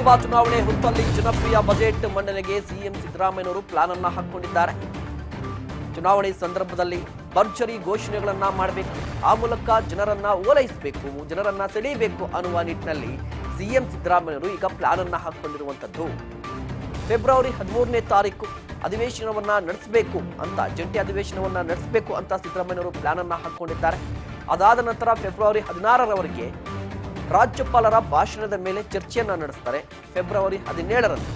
ಲೋಕಸಭಾ ಚುನಾವಣೆ ಹೊತ್ತಲ್ಲಿ ಜನಪ್ರಿಯ ಬಜೆಟ್ ಮಂಡನೆಗೆ ಸಿಎಂ ಸಿದ್ದರಾಮಯ್ಯನವರು ಪ್ಲಾನ್ ಅನ್ನು ಹಾಕಿಕೊಂಡಿದ್ದಾರೆ. ಚುನಾವಣೆ ಸಂದರ್ಭದಲ್ಲಿ ಭರ್ಜರಿ ಘೋಷಣೆಗಳನ್ನ ಮಾಡಬೇಕು, ಆ ಮೂಲಕ ಜನರನ್ನ ಓಲೈಸಬೇಕು, ಜನರನ್ನ ಸೆಳೆಯಬೇಕು ಅನ್ನುವ ನಿಟ್ಟಿನಲ್ಲಿ ಸಿಎಂ ಸಿದ್ದರಾಮಯ್ಯನವರು ಈಗ ಪ್ಲಾನ್ ಅನ್ನ ಹಾಕಿಕೊಂಡಿರುವಂತದ್ದು. ಫೆಬ್ರವರಿ 13ನೇ ತಾರೀಕು ಅಧಿವೇಶನವನ್ನ ನಡೆಸಬೇಕು ಅಂತ, ಜಂಟಿ ಅಧಿವೇಶನವನ್ನ ನಡೆಸಬೇಕು ಅಂತ ಸಿದ್ದರಾಮಯ್ಯನವರು ಪ್ಲಾನ್ ಅನ್ನ ಹಾಕಿಕೊಂಡಿದ್ದಾರೆ. ಅದಾದ ನಂತರ ಫೆಬ್ರವರಿ 16ರವರೆಗೆ ರಾಜ್ಯಪಾಲರ ಭಾಷಣದ ಮೇಲೆ ಚರ್ಚೆಯನ್ನ ನಡೆಸ್ತಾರೆ. ಫೆಬ್ರವರಿ 17ರಂದು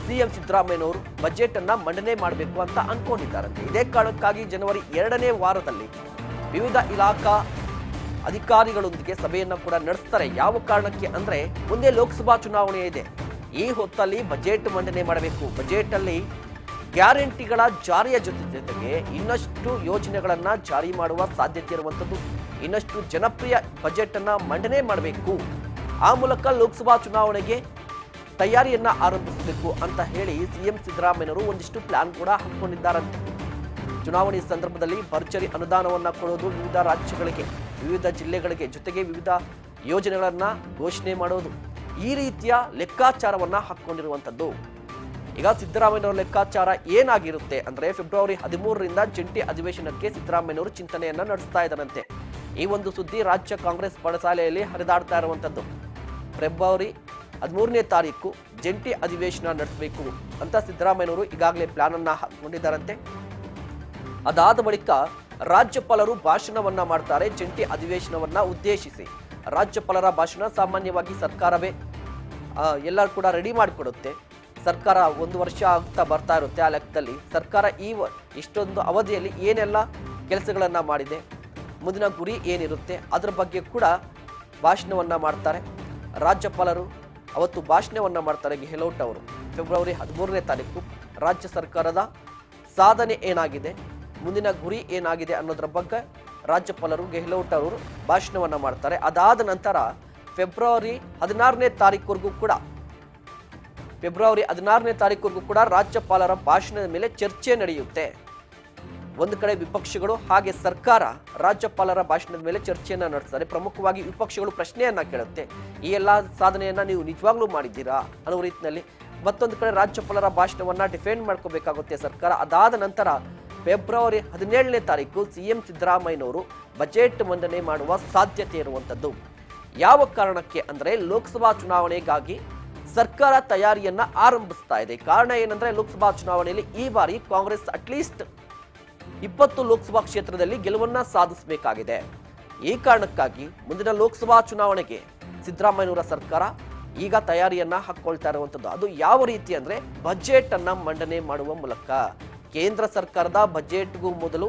ಸಿಎಂ ಸಿದ್ದರಾಮಯ್ಯನವರು ಬಜೆಟ್ ಅನ್ನ ಮಂಡನೆ ಮಾಡಬೇಕು ಅಂತ ಅನ್ಕೊಂಡಿದ್ದಾರಂತೆ. ಇದೇ ಕಾರಣಕ್ಕಾಗಿ ಜನವರಿ 2ನೇ ವಾರದಲ್ಲಿ ವಿವಿಧ ಇಲಾಖಾ ಅಧಿಕಾರಿಗಳೊಂದಿಗೆ ಸಭೆಯನ್ನ ಕೂಡ ನಡೆಸ್ತಾರೆ. ಯಾವ ಕಾರಣಕ್ಕೆ ಅಂದ್ರೆ ಮುಂದೆ ಲೋಕಸಭಾ ಚುನಾವಣೆ ಇದೆ. ಈ ಹೊತ್ತಲ್ಲಿ ಬಜೆಟ್ ಮಂಡನೆ ಮಾಡಬೇಕು. ಬಜೆಟ್ ಅಲ್ಲಿ ಗ್ಯಾರಂಟಿಗಳ ಜಾರಿಯ ಜೊತೆಗೆ ಇನ್ನಷ್ಟು ಯೋಜನೆಗಳನ್ನ ಜಾರಿ ಮಾಡುವ ಸಾಧ್ಯತೆ ಇರುವಂತದ್ದು. ಇನ್ನಷ್ಟು ಜನಪ್ರಿಯ ಬಜೆಟ್ ಅನ್ನ ಮಂಡನೆ ಮಾಡಬೇಕು. ಆ ಮೂಲಕ ಲೋಕಸಭಾ ಚುನಾವಣೆಗೆ ತಯಾರಿಯನ್ನ ಆರಂಭಿಸಬೇಕು ಅಂತ ಹೇಳಿ ಸಿಎಂ ಸಿದ್ದರಾಮಯ್ಯನವರು ಒಂದಿಷ್ಟು ಪ್ಲಾನ್ ಕೂಡ ಹಾಕಿಕೊಂಡಿದ್ದಾರಂತೆ. ಚುನಾವಣೆ ಸಂದರ್ಭದಲ್ಲಿ ಭರ್ಜರಿ ಅನುದಾನವನ್ನ ಕೊಡೋದು, ವಿವಿಧ ರಾಜ್ಯಗಳಿಗೆ, ವಿವಿಧ ಜಿಲ್ಲೆಗಳಿಗೆ, ಜೊತೆಗೆ ವಿವಿಧ ಯೋಜನೆಗಳನ್ನ ಘೋಷಣೆ ಮಾಡೋದು, ಈ ರೀತಿಯ ಲೆಕ್ಕಾಚಾರವನ್ನ ಹಾಕಿಕೊಂಡಿರುವಂತದ್ದು. ಈಗ ಸಿದ್ದರಾಮಯ್ಯನವರ ಲೆಕ್ಕಾಚಾರ ಏನಾಗಿರುತ್ತೆ ಅಂದ್ರೆ ಫೆಬ್ರವರಿ 13ರಿಂದ ಜಂಟಿ ಅಧಿವೇಶನಕ್ಕೆ ಸಿದ್ದರಾಮಯ್ಯನವರು ಚಿಂತನೆಯನ್ನ ನಡೆಸ್ತಾ ಇದ್ದಾರಂತೆ. ಈ ಒಂದು ಸುದ್ದಿ ರಾಜ್ಯ ಕಾಂಗ್ರೆಸ್ ಪಡಸಾಲೆಯಲ್ಲಿ ಹರಿದಾಡ್ತಾ ಇರುವಂತದ್ದು. ಫೆಬ್ರವರಿ 13ನೇ ತಾರೀಕು ಜಂಟಿ ಅಧಿವೇಶನ ನಡೆಸಬೇಕು ಅಂತ ಸಿದ್ದರಾಮಯ್ಯನವರು ಈಗಾಗಲೇ ಪ್ಲಾನ್ ಅನ್ನ ಹಾಕೊಂಡಿದ್ದಾರಂತೆ. ಅದಾದ ಬಳಿಕ ರಾಜ್ಯಪಾಲರು ಭಾಷಣವನ್ನ ಮಾಡ್ತಾರೆ. ಜಂಟಿ ಅಧಿವೇಶನವನ್ನ ಉದ್ದೇಶಿಸಿ ರಾಜ್ಯಪಾಲರ ಭಾಷಣ ಸಾಮಾನ್ಯವಾಗಿ ಸರ್ಕಾರವೇ ಎಲ್ಲರೂ ಕೂಡ ರೆಡಿ ಮಾಡಿಕೊಡುತ್ತೆ. ಸರ್ಕಾರ 1 ವರ್ಷ ಆಗ್ತಾ ಬರ್ತಾ ಇರುತ್ತೆ. ಆ ಲೆಕ್ಕದಲ್ಲಿ ಸರ್ಕಾರ ಇಷ್ಟೊಂದು ಅವಧಿಯಲ್ಲಿ ಏನೆಲ್ಲ ಕೆಲಸಗಳನ್ನ ಮಾಡಿದೆ, ಮುಂದಿನ ಗುರಿ ಏನಿರುತ್ತೆ, ಅದರ ಬಗ್ಗೆ ಕೂಡ ಭಾಷಣವನ್ನ ಮಾಡ್ತಾರೆ. ರಾಜ್ಯಪಾಲರು ಅವತ್ತು ಭಾಷಣವನ್ನ ಮಾಡ್ತಾರೆ. ಗೆಹ್ಲೋಟ್ ಅವರು ಫೆಬ್ರವರಿ 13ನೇ ತಾರೀಕು ರಾಜ್ಯ ಸರ್ಕಾರದ ಸಾಧನೆ ಏನಾಗಿದೆ, ಮುಂದಿನ ಗುರಿ ಏನಾಗಿದೆ ಅನ್ನೋದ್ರ ಬಗ್ಗೆ ರಾಜ್ಯಪಾಲರು ಗೆಹ್ಲೋಟ್ ಅವರು ಭಾಷಣವನ್ನ ಮಾಡ್ತಾರೆ. ಅದಾದ ನಂತರ ಫೆಬ್ರವರಿ 16ನೇ ತಾರೀಕುವರೆಗೂ ಕೂಡ ರಾಜ್ಯಪಾಲರ ಭಾಷಣದ ಮೇಲೆ ಚರ್ಚೆ ನಡೆಯುತ್ತೆ. ಒಂದು ಕಡೆ ವಿಪಕ್ಷಗಳು ಹಾಗೆ ಸರ್ಕಾರ ರಾಜ್ಯಪಾಲರ ಭಾಷಣದ ಮೇಲೆ ಚರ್ಚೆಯನ್ನ ನಡೆಸ್ತಾರೆ. ಪ್ರಮುಖವಾಗಿ ವಿಪಕ್ಷಗಳು ಪ್ರಶ್ನೆಯನ್ನ ಕೇಳುತ್ತೆ, ಈ ಎಲ್ಲಾ ಸಾಧನೆಯನ್ನ ನೀವು ನಿಜವಾಗ್ಲೂ ಮಾಡಿದ್ದೀರಾ ಅನ್ನೋ ರೀತಿಯಲ್ಲಿ. ಮತ್ತೊಂದು ಕಡೆ ರಾಜ್ಯಪಾಲರ ಭಾಷಣವನ್ನ ಡಿಫೆಂಡ್ ಮಾಡ್ಕೋಬೇಕಾಗುತ್ತೆ ಸರ್ಕಾರ. ಅದಾದ ನಂತರ ಫೆಬ್ರವರಿ 17ನೇ ತಾರೀಕು ಸಿಎಂ ಸಿದ್ದರಾಮಯ್ಯನವರು ಬಜೆಟ್ ಮಂಡನೆ ಮಾಡುವ ಸಾಧ್ಯತೆ ಇರುವಂತದ್ದು. ಯಾವ ಕಾರಣಕ್ಕೆ ಅಂದ್ರೆ ಲೋಕಸಭಾ ಚುನಾವಣೆಗಾಗಿ ಸರ್ಕಾರ ತಯಾರಿಯನ್ನ ಆರಂಭಿಸ್ತಾ ಇದೆ. ಕಾರಣ ಏನಂದ್ರೆ ಲೋಕಸಭಾ ಚುನಾವಣೆಯಲ್ಲಿ ಈ ಬಾರಿ ಕಾಂಗ್ರೆಸ್ ಅಟ್ಲೀಸ್ಟ್ 20 ಲೋಕಸಭಾ ಕ್ಷೇತ್ರದಲ್ಲಿ ಗೆಲುವನ್ನ ಸಾಧಿಸಬೇಕಾಗಿದೆ. ಈ ಕಾರಣಕ್ಕಾಗಿ ಮುಂದಿನ ಲೋಕಸಭಾ ಚುನಾವಣೆಗೆ ಸಿದ್ದರಾಮಯ್ಯನವರ ಸರ್ಕಾರ ಈಗ ತಯಾರಿಯನ್ನ ಹಾಕೊಳ್ತಾ ಇರುವಂತದ್ದು. ಅದು ಯಾವ ರೀತಿ ಅಂದ್ರೆ ಬಜೆಟ್ ಅನ್ನ ಮಂಡನೆ ಮಾಡುವ ಮೂಲಕ. ಕೇಂದ್ರ ಸರ್ಕಾರದ ಬಜೆಟ್ಗೂ ಮೊದಲು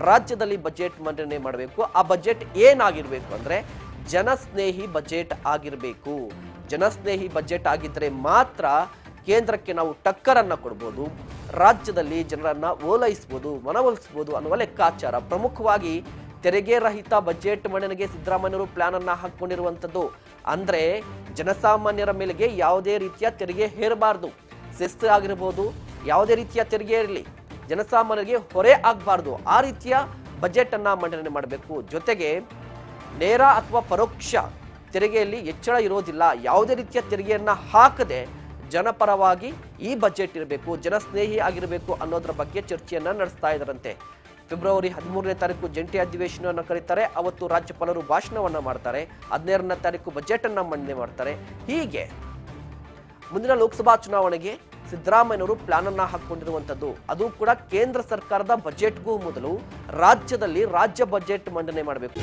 ರಾಜ್ಯದಲ್ಲಿ ಬಜೆಟ್ ಮಂಡನೆ ಮಾಡಬೇಕು. ಆ ಬಜೆಟ್ ಏನಾಗಿರ್ಬೇಕು ಅಂದ್ರೆ ಜನಸ್ನೇಹಿ ಬಜೆಟ್ ಆಗಿರಬೇಕು. ಜನಸ್ನೇಹಿ ಬಜೆಟ್ ಆಗಿದ್ರೆ ಮಾತ್ರ ಕೇಂದ್ರಕ್ಕೆ ನಾವು ಟಕ್ಕರನ್ನ ಕೊಡ್ಬೋದು, ರಾಜ್ಯದಲ್ಲಿ ಜನರನ್ನ ಓಲೈಸಬಹುದು, ಮನವೊಲಿಸಬಹುದು ಅನ್ನುವ ಲೆಕ್ಕಾಚಾರ. ಪ್ರಮುಖವಾಗಿ ತೆರಿಗೆ ರಹಿತ ಬಜೆಟ್ ಮಂಡನೆಗೆ ಸಿದ್ದರಾಮಯ್ಯನವರು ಪ್ಲಾನ್ ಅನ್ನ ಹಾಕೊಂಡಿರುವಂತದ್ದು. ಅಂದ್ರೆ ಜನಸಾಮಾನ್ಯರ ಮೇಲೆಗೆ ಯಾವುದೇ ರೀತಿಯ ತೆರಿಗೆ ಹೇರಬಾರದು. ಸೆಸ್ ಆಗಿರಬಹುದು, ಯಾವುದೇ ರೀತಿಯ ತೆರಿಗೆ ಇರಲಿ, ಜನಸಾಮಾನ್ಯರಿಗೆ ಹೊರೆ ಆಗಬಾರ್ದು. ಆ ರೀತಿಯ ಬಜೆಟ್ ಅನ್ನ ಮಂಡನೆ ಮಾಡಬೇಕು. ಜೊತೆಗೆ ನೇರ ಅಥವಾ ಪರೋಕ್ಷ ತೆರಿಗೆಯಲ್ಲಿ ಹೆಚ್ಚಳ ಇರೋದಿಲ್ಲ. ಯಾವುದೇ ರೀತಿಯ ತೆರಿಗೆಯನ್ನ ಹಾಕದೆ ಜನಪರವಾಗಿ ಈ ಬಜೆಟ್ ಇರಬೇಕು, ಜನಸ್ನೇಹಿ ಆಗಿರಬೇಕು ಅನ್ನೋದ್ರ ಬಗ್ಗೆ ಚರ್ಚೆಯನ್ನ ನಡೆಸ್ತಾ ಇದ್ದಾರಂತೆ. ಫೆಬ್ರವರಿ 13ನೇ ತಾರೀಕು ಜಂಟಿ ಅಧಿವೇಶನವನ್ನು ಕರೀತಾರೆ. ಅವತ್ತು ರಾಜ್ಯಪಾಲರು ಭಾಷಣವನ್ನ ಮಾಡ್ತಾರೆ. 17ನೇ ತಾರೀಕು ಬಜೆಟ್ ಅನ್ನ ಮಂಡನೆ ಮಾಡ್ತಾರೆ. ಹೀಗೆ ಮುಂದಿನ ಲೋಕಸಭಾ ಚುನಾವಣೆಗೆ ಸಿದ್ದರಾಮಯ್ಯನವರು ಪ್ಲಾನ್ ಅನ್ನ ಹಾಕೊಂಡಿರುವಂತದ್ದು. ಅದು ಕೂಡ ಕೇಂದ್ರ ಸರ್ಕಾರದ ಬಜೆಟ್ಗೂ ಮೊದಲು ರಾಜ್ಯದಲ್ಲಿ ರಾಜ್ಯ ಬಜೆಟ್ ಮಂಡನೆ ಮಾಡಬೇಕು.